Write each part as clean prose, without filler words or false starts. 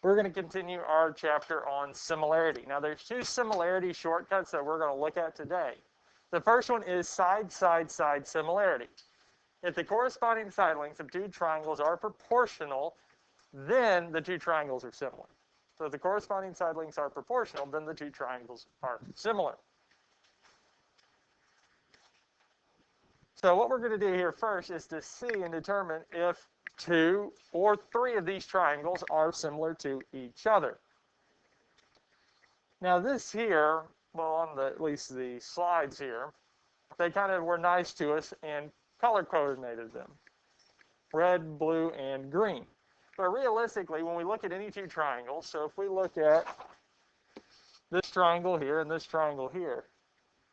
we're going to continue our chapter on similarity. Now, there's two similarity shortcuts that we're going to look at today. The first one is side-side-side similarity. If the corresponding side lengths of two triangles are proportional, then the two triangles are similar. So if the corresponding side lengths are proportional, then the two triangles are similar. So what we're going to do here first is to see and determine if two or three of these triangles are similar to each other. Now this here, well, on at least the slides here, they kind of were nice to us and color coordinated them. Red, blue, and green. But realistically, when we look at any two triangles, so if we look at this triangle here and this triangle here,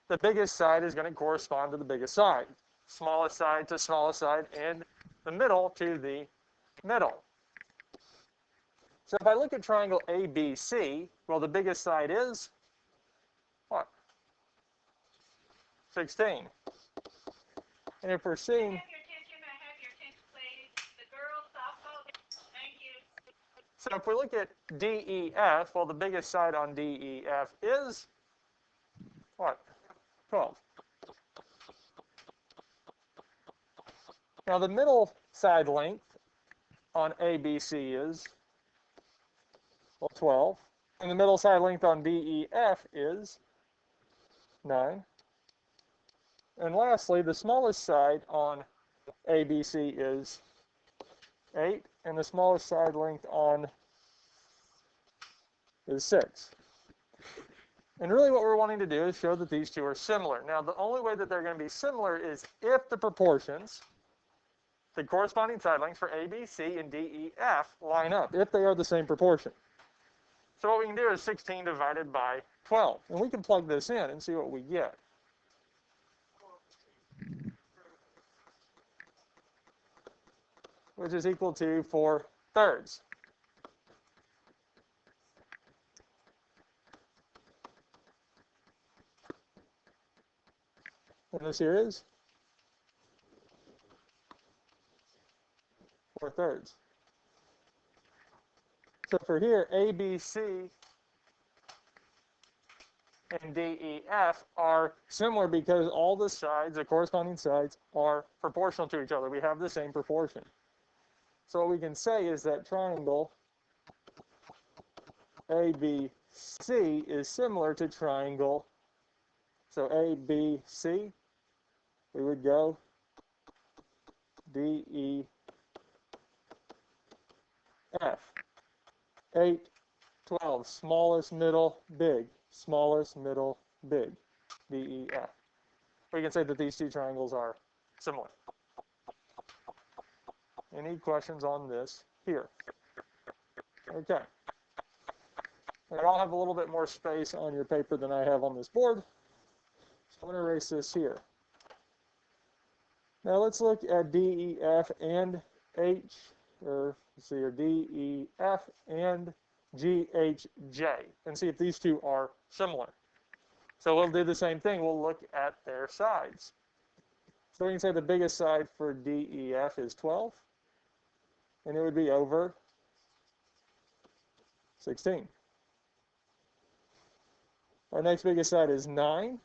the biggest side is going to correspond to the biggest side. Smallest side to smallest side, and the middle to the middle. So if I look at triangle ABC, well, the biggest side is what? 16. And if we're seeing, so if we look at DEF, well, the biggest side on DEF is what? 12. Now the middle side length on ABC is, well, 12. And the middle side length on DEF is 9. And lastly, the smallest side on ABC is 8. And the smallest side length on is 6. And really what we're wanting to do is show that these two are similar. Now the only way that they're going to be similar is if the proportions, the corresponding side lengths for ABC and DEF line up, if they are the same proportion. So what we can do is 16 divided by 12. And we can plug this in and see what we get. Which is equal to 4/3. And this here is 4/3. So for here, ABC and DEF are similar because all the sides, the corresponding sides, are proportional to each other. We have the same proportion. So what we can say is that triangle ABC is similar to triangle, so ABC, we would go DEF. 8, 12, smallest, middle, big, smallest, middle, big, DEF. We can say that these two triangles are similar. Any questions on this here? Okay. I'll have a little bit more space on your paper than I have on this board. So I'm going to erase this here. Now let's look at DEF and H, or let's see here, DEF and GHJ, and see if these two are similar. So we'll do the same thing. We'll look at their sides. So we can say the biggest side for DEF is 12, and it would be over 16. Our next biggest side is 9,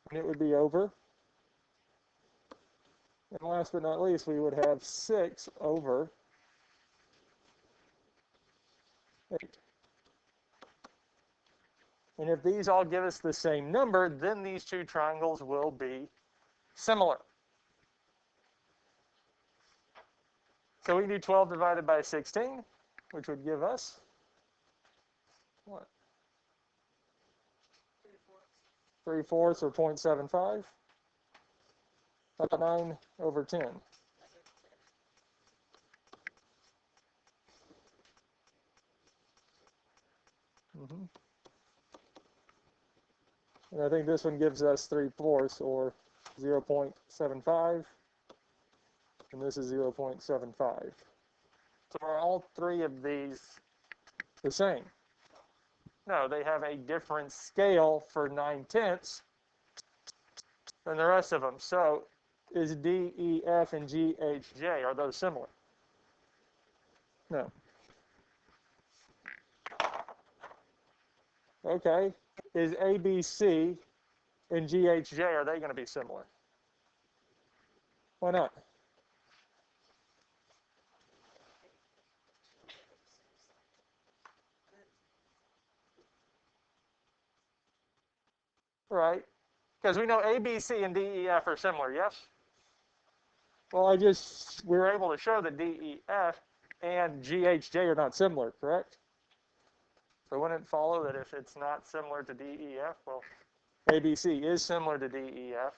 and it would be over. And last but not least, we would have 6 over 8. And if these all give us the same number, then these two triangles will be similar. So we can do 12 divided by 16, which would give us what? 3/4 or 0.75. About 9 over 10. And I think this one gives us 3/4 or 0.75. And this is 0.75. So are all three of these the same? No, they have a different scale for 9/10 than the rest of them. So is DEF and GHJ, are those similar? No. Okay, is ABC and GHJ, are they going to be similar? Why not? Right, because we know ABC and DEF are similar, yes? Well, we were able to show that DEF and GHJ are not similar, correct? So wouldn't it follow that if it's not similar to DEF, well, ABC is similar to DEF.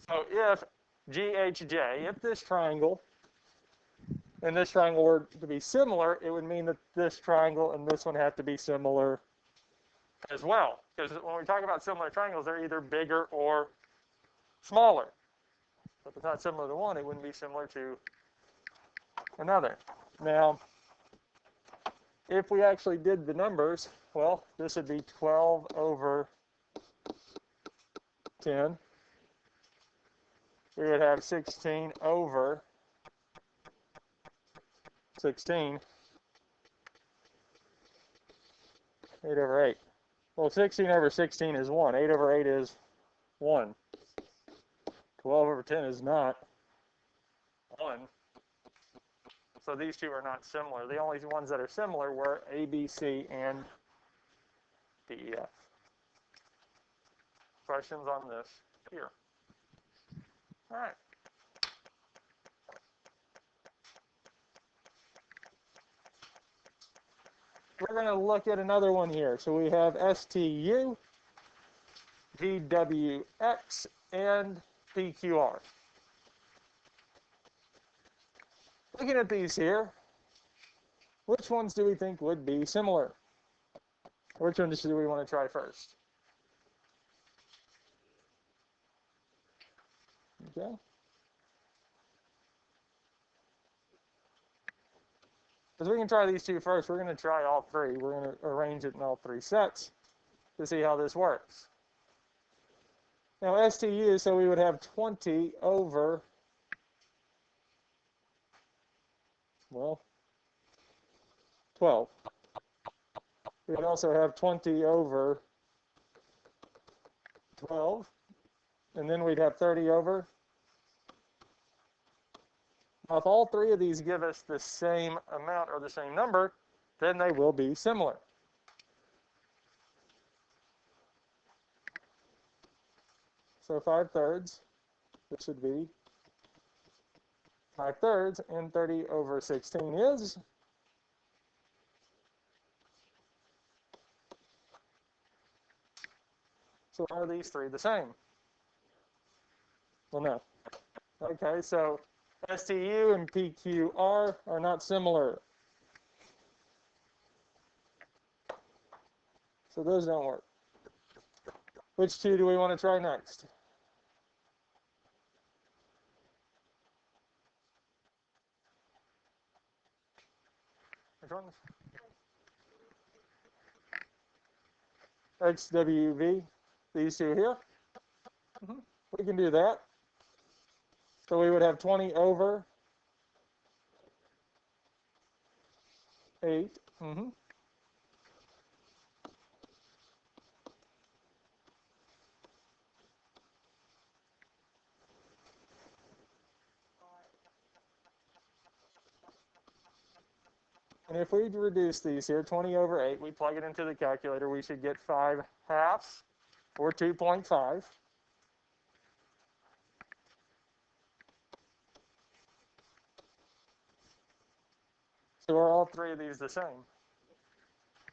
So if GHJ, if this triangle and this triangle were to be similar, it would mean that this triangle and this one have to be similar as well. Because when we talk about similar triangles, they're either bigger or smaller. If it's not similar to one, it wouldn't be similar to another. Now, if we actually did the numbers, well, this would be 12 over 10. We would have 16 over 16, 8 over 8. Well, 16 over 16 is 1. 8 over 8 is 1. 12 over 10 is not 1. So these two are not similar. The only ones that are similar were ABC and DEF. Questions on this here? All right. We're going to look at another one here. So we have STU, VWX, and PQR. Looking at these here, which ones do we think would be similar? Which ones do we want to try first? Okay. Because we can try these two first. We're going to try all three. We're going to arrange it in all three sets to see how this works. Now, STU, so we would have 20 over, well, 12. We would also have 20 over 12. And then we'd have 30 over. Now, if all three of these give us the same amount or the same number, then they will be similar. So 5/3, this would be 5/3, and 30 over 16 is? So are these three the same? Well, no. Okay, so STU and PQR are not similar. So those don't work. Which two do we want to try next? Which ones? XWV, these two here. We can do that. So we would have 20 over 8. And if we reduce these here, 20 over 8, we plug it into the calculator, we should get 5/2 or 2.5. So are all three of these the same?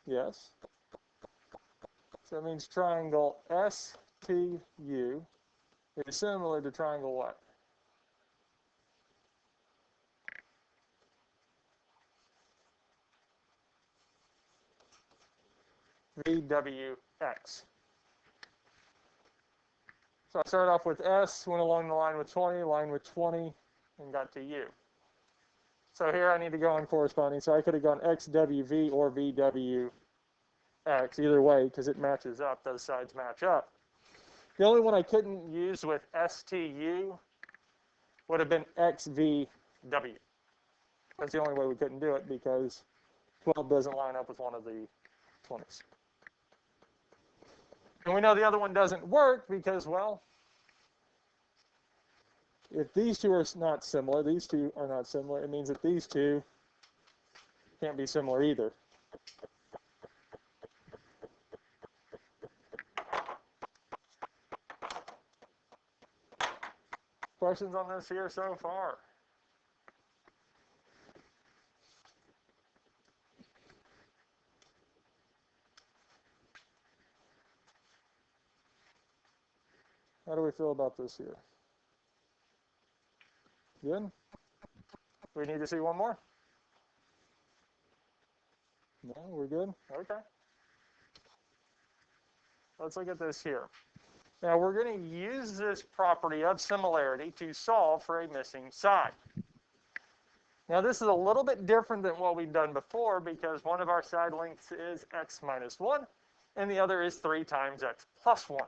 Yes. So that means triangle STU is similar to triangle what? VWX. So I started off with S, went along the line with 20, line with 20, and got to U. So here I need to go on corresponding. So I could have gone XWV or VWX, either way, because it matches up. Those sides match up. The only one I couldn't use with STU would have been XVW. That's the only way we couldn't do it, because 12 doesn't line up with one of the 20s. And we know the other one doesn't work because, well, if these two are not similar, these two are not similar, it means that these two can't be similar either. Questions on this here so far? How do we feel about this here? Good? We need to see one more? No, we're good? Okay. Let's look at this here. Now we're going to use this property of similarity to solve for a missing side. Now this is a little bit different than what we've done before because one of our side lengths is x minus 1 and the other is 3 times x plus 1.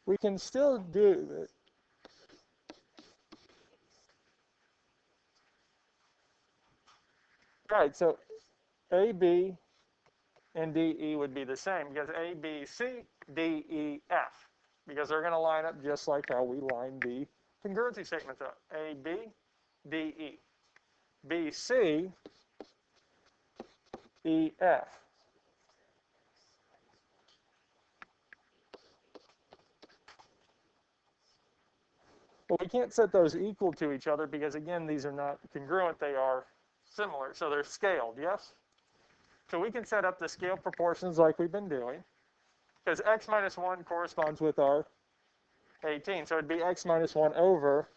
We can still do it. Right, so AB and DE would be the same because ABC, DE, F, because they're going to line up just like how we line the congruency statements up. AB, DE, BC, EF. Well, we can't set those equal to each other because, again, these are not congruent. They are similar, so they're scaled, yes? So we can set up the scale proportions like we've been doing because x minus 1 corresponds with our 18. So it'd be x minus 1 over.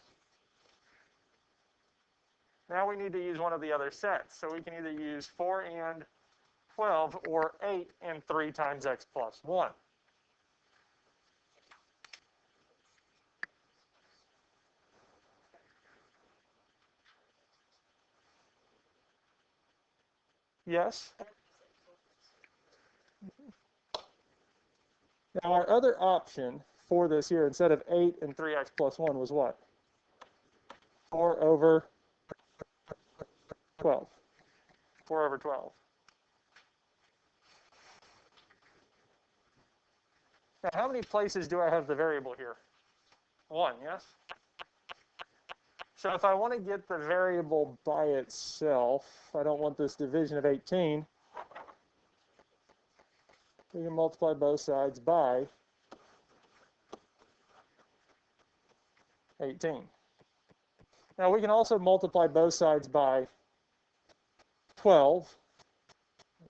Now we need to use one of the other sets. So we can either use 4 and 12 or 8 and 3 times x plus 1. Yes? Now our other option for this here, instead of 8 and 3x plus 1, was what? 4 over 12. 4 over 12. Now, how many places do I have the variable here? 1, yes? So if I want to get the variable by itself, I don't want this division of 18, we can multiply both sides by 18. Now we can also multiply both sides by 12.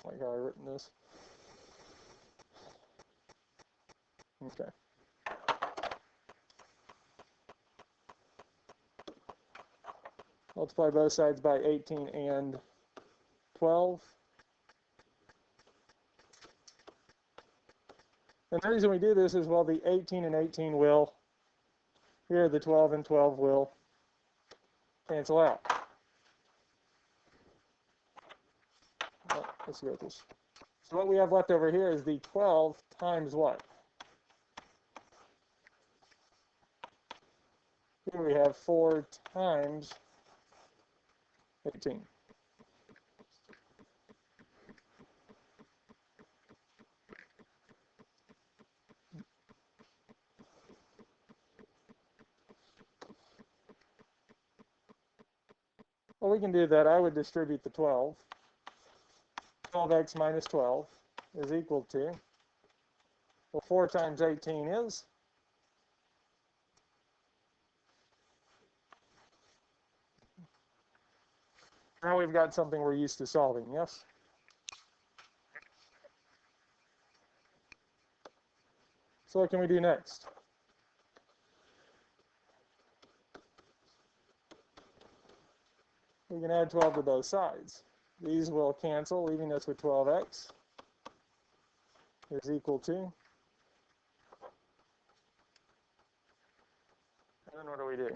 I like how I've written this. Okay. Multiply both sides by 18 and 12. And the reason we do this is, well, the 18 and 18 will, here the 12 and 12 will cancel out. Well, let's go with this. So what we have left over here is the 12 times what? Here we have 4 times 18. Well, we can do that. I would distribute the 12. 12x minus 12 is equal to, well, 4 times 18 is, now we've got something we're used to solving, yes? So what can we do next? We can add 12 to both sides. These will cancel, leaving us with 12x is equal to, and then what do we do?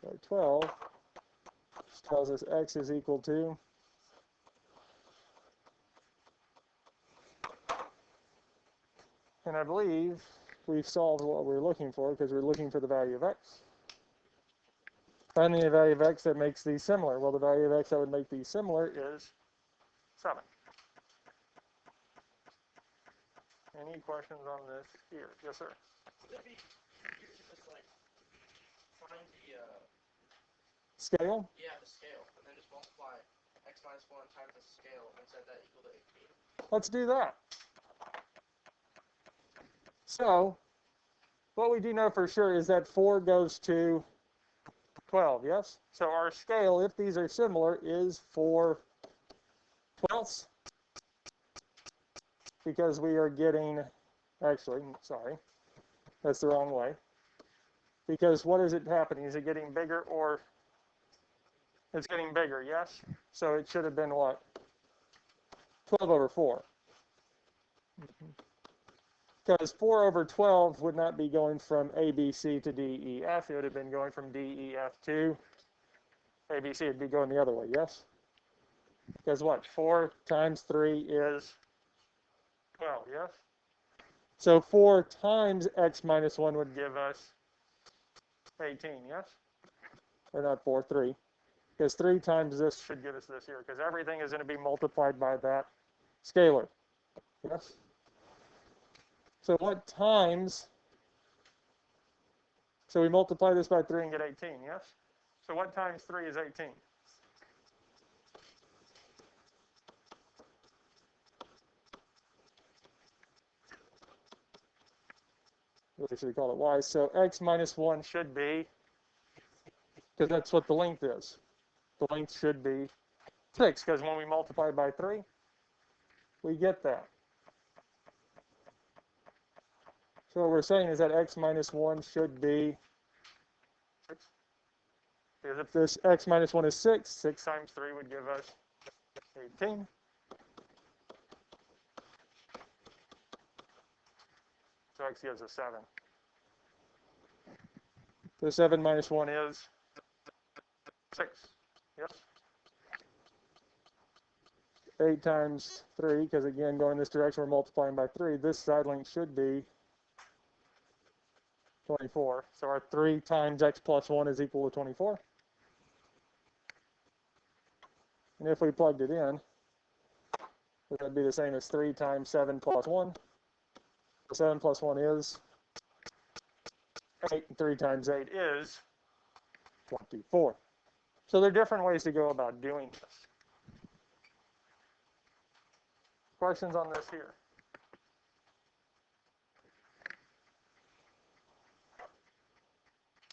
By 12, which tells us x is equal to, and I believe we've solved what we're looking for because we're looking for the value of x. Find the value of x that makes these similar. Well, the value of x that would make these similar is 7. Any questions on this here? Yes, sir. Just like find the scale? Yeah, the scale, and then just multiply x minus 1 times the scale and set that equal to 18. Let's do that. So, what we do know for sure is that 4 goes to 12, yes? So our scale, if these are similar, is 4/12, because we are getting, actually, sorry, that's the wrong way. Because what is it happening? Is it getting bigger, or it's getting bigger, yes? So it should have been what? 12/4. Because 4/12 would not be going from ABC to DEF. It would have been going from DEF to ABC. It would be going the other way, yes? Because what? 4 times 3 is 12, yes? So 4 times x minus 1 would give us 18, yes? Or not 4, 3. Because 3 times this should give us this here, because everything is going to be multiplied by that scalar, yes? So what times, so we multiply this by 3 and get 18, yes? So what times 3 is 18? What should we call it? Y. So x minus 1 should be, because that's what the length is. The length should be 6, because when we multiply by 3, we get that. So what we're saying is that x minus 1 should be 6. Because if this x minus 1 is 6, 6 times 3 would give us 18. So x gives us 7. So 7 minus 1 is 6. Yes? 8 times 3, because again, going this direction, we're multiplying by 3. This side length should be 24. So our 3 times x plus 1 is equal to 24. And if we plugged it in, that would be the same as 3 times 7 plus 1. So 7 plus 1 is 8, and 3 times 8 is 24. So there are different ways to go about doing this. Questions on this here?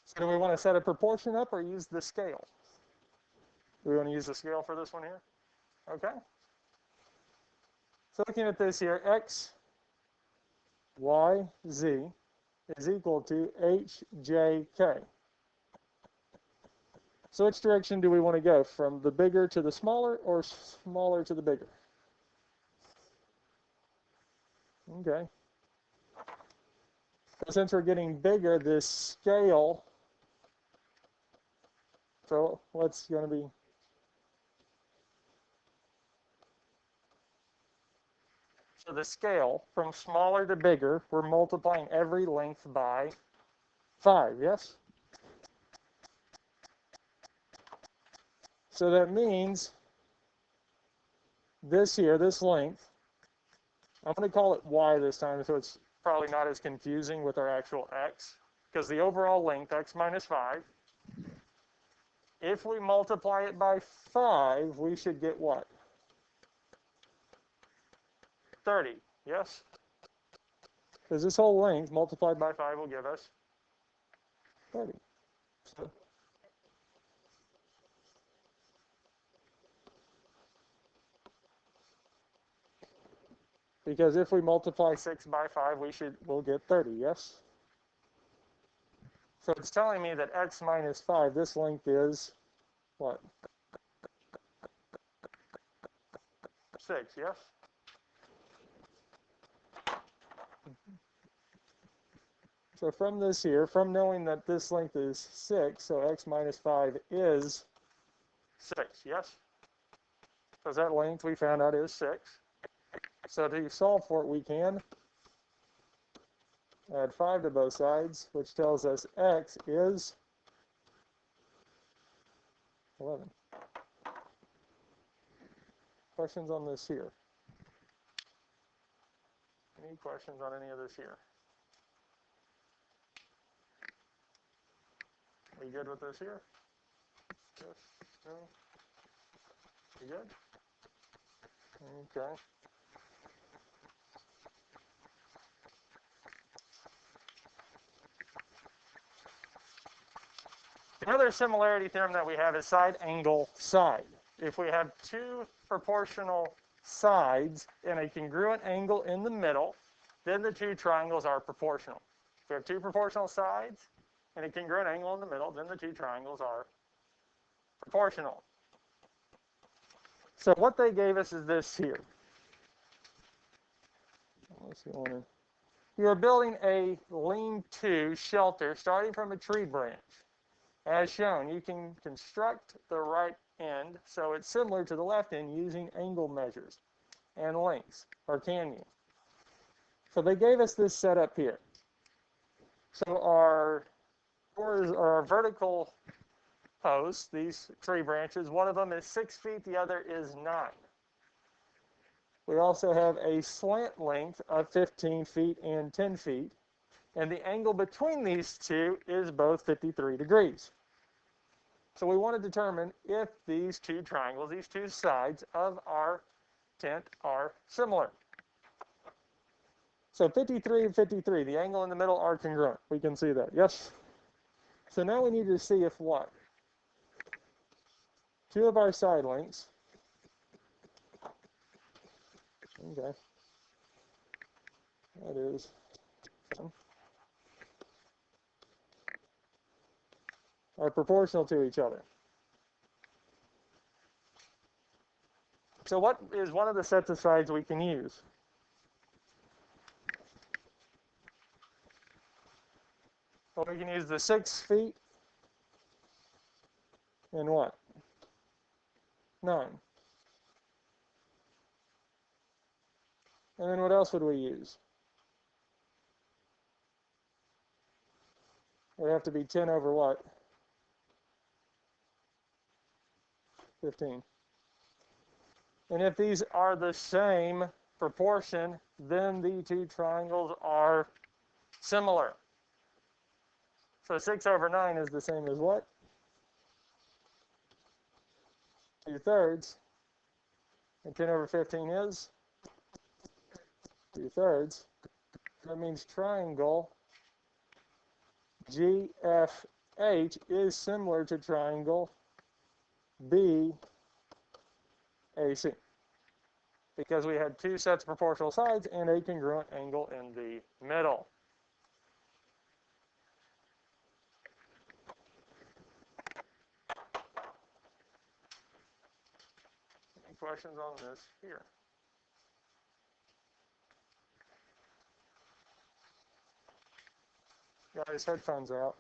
So do we want to set a proportion up or use the scale? Do we want to use the scale for this one here? Okay. So looking at this here, x, y, z is equal to h, j, k. So which direction do we want to go? From the bigger to the smaller, or smaller to the bigger? Okay. So since we're getting bigger, this scale, so what's going to be? So the scale, from smaller to bigger, we're multiplying every length by 5, yes? So that means this here, this length, I'm going to call it y this time, so it's probably not as confusing with our actual x, because the overall length, x minus 5, if we multiply it by 5, we should get what? 30, yes? Because this whole length multiplied by 5 will give us 30. So, because if we multiply 6 by 5, we'll get 30, yes? So it's telling me that x minus 5, this length is what? 6, yes? So from this here, from knowing that this length is 6, so x minus 5 is 6, yes? Because that length we found out is 6. So to solve for it, we can add 5 to both sides, which tells us x is 11. Questions on this here? Any questions on any of this here? We good with this here? Yes? No? You good? Okay. The other similarity theorem that we have is side, angle, side. If we have two proportional sides and a congruent angle in the middle, then the two triangles are proportional. If we have two proportional sides and a congruent angle in the middle, then the two triangles are proportional. So what they gave us is this here. Let's see, you are building a lean-to shelter starting from a tree branch. As shown, you can construct the right end so it's similar to the left end using angle measures and lengths, or can you? So they gave us this setup here. So our vertical posts, these tree branches, one of them is 6 feet, the other is 9. We also have a slant length of 15 feet and 10 feet, and the angle between these two is both 53 degrees. So we want to determine if these two triangles, these two sides of our tent are similar. So 53 and 53, the angle in the middle are congruent. We can see that, yes? So now we need to see if what? Two of our side lengths, okay, that is, are proportional to each other. So what is one of the sets of sides we can use? Well, we can use the 6 feet and what? 9. And then what else would we use? It would have to be 10 over what? 15. And if these are the same proportion, then the two triangles are similar. So 6 over 9 is the same as what? 2/3. And 10 over 15 is 2/3. That means triangle GFH is similar to triangle BAC, because we had two sets of proportional sides and a congruent angle in the middle. Any questions on this here? Guys, headphones out.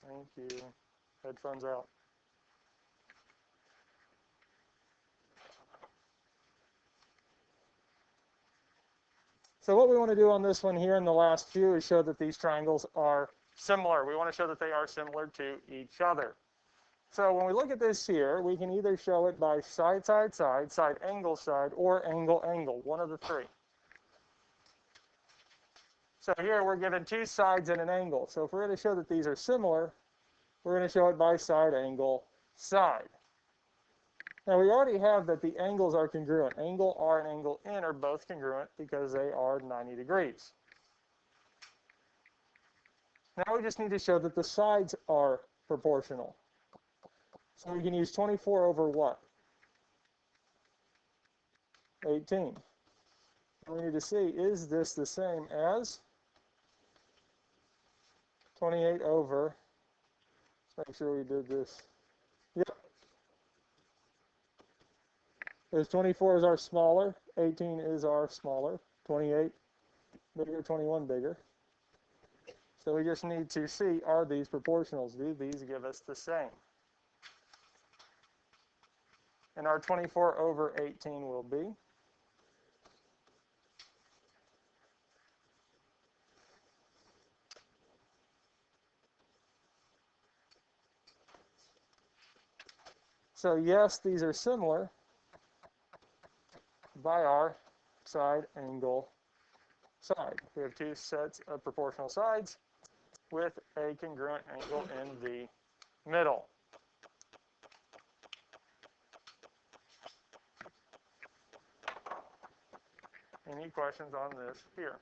Thank you. Headphones out. So what we want to do on this one here in the last few is show that these triangles are similar. We want to show that they are similar to each other. So when we look at this here, we can either show it by side, side, side, side, angle, or angle, angle, one of the three. So here we're given two sides and an angle. So if we're going to show that these are similar, we're going to show it by side, angle, side. Now we already have that the angles are congruent. Angle R and angle N are both congruent because they are 90 degrees. Now we just need to show that the sides are proportional. So we can use 24 over what? 18. We need to see, is this the same as 28 over, let's make sure we did this. Yep. Because 24 is our smaller, 18 is our smaller, 28 bigger, 21 bigger. So we just need to see, are these proportionals? Do these give us the same? And our 24 over 18 will be So yes, these are similar by our side angle side. We have two sets of proportional sides with a congruent angle in the middle. Any questions on this here?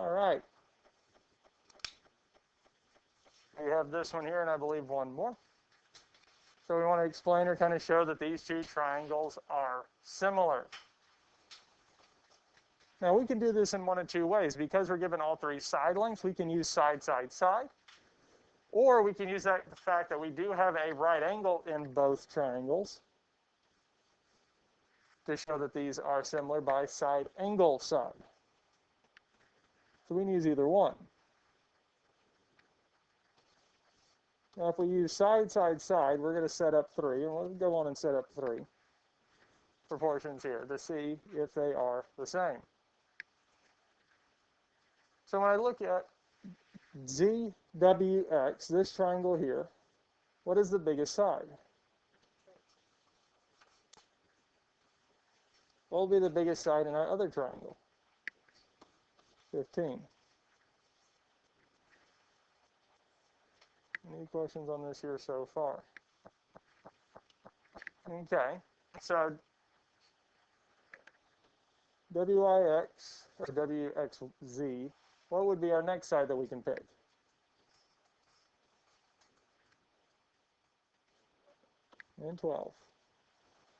All right. We have this one here, and I believe one more. So we want to explain or kind of show that these two triangles are similar. Now we can do this in one of two ways. Because we're given all three side lengths, we can use side, side, side. Or we can use the fact that we do have a right angle in both triangles to show that these are similar by side angle side. So we can use either one. Now if we use side, side, side, we're going to set up 3, and we'll go on and set up 3 proportions here to see if they are the same. So when I look at ZWX, this triangle here, what is the biggest side? What will be the biggest side in our other triangle? 15. Any questions on this here so far? Okay, so WIX or WXZ, what would be our next side that we can pick? And 12.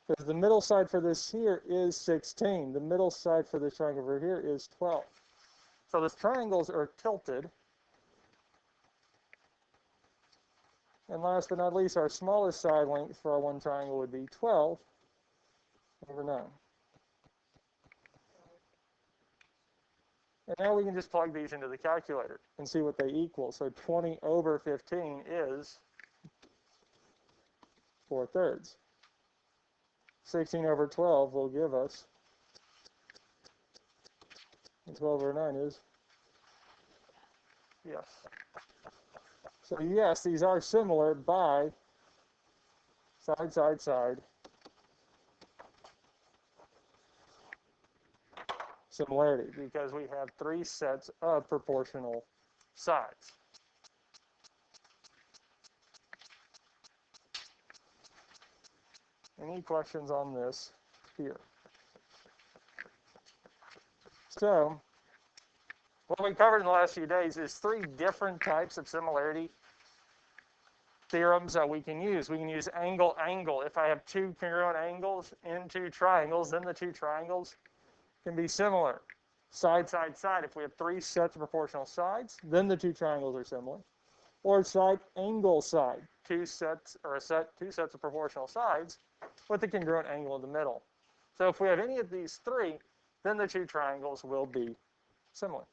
Because the middle side for this here is 16. The middle side for this triangle over here is 12. So the triangles are tilted. And last but not least, our smallest side length for our one triangle would be 12 over 9. And now we can just plug these into the calculator and see what they equal. So 20 over 15 is 4/3. 16 over 12 will give us, and 12 over 9 is, yes. So yes, these are similar by side, side, side. Similarity, because we have 3 sets of proportional sides. Any questions on this here? So, what we covered in the last few days is 3 different types of similarity theorems that we can use. We can use angle, angle. If I have 2 congruent angles in 2 triangles, then the 2 triangles can be similar. Side, side, side. If we have 3 sets of proportional sides, then the 2 triangles are similar. Or side, angle, side. 2 sets of proportional sides with a congruent angle in the middle. So if we have any of these 3, then the 2 triangles will be similar.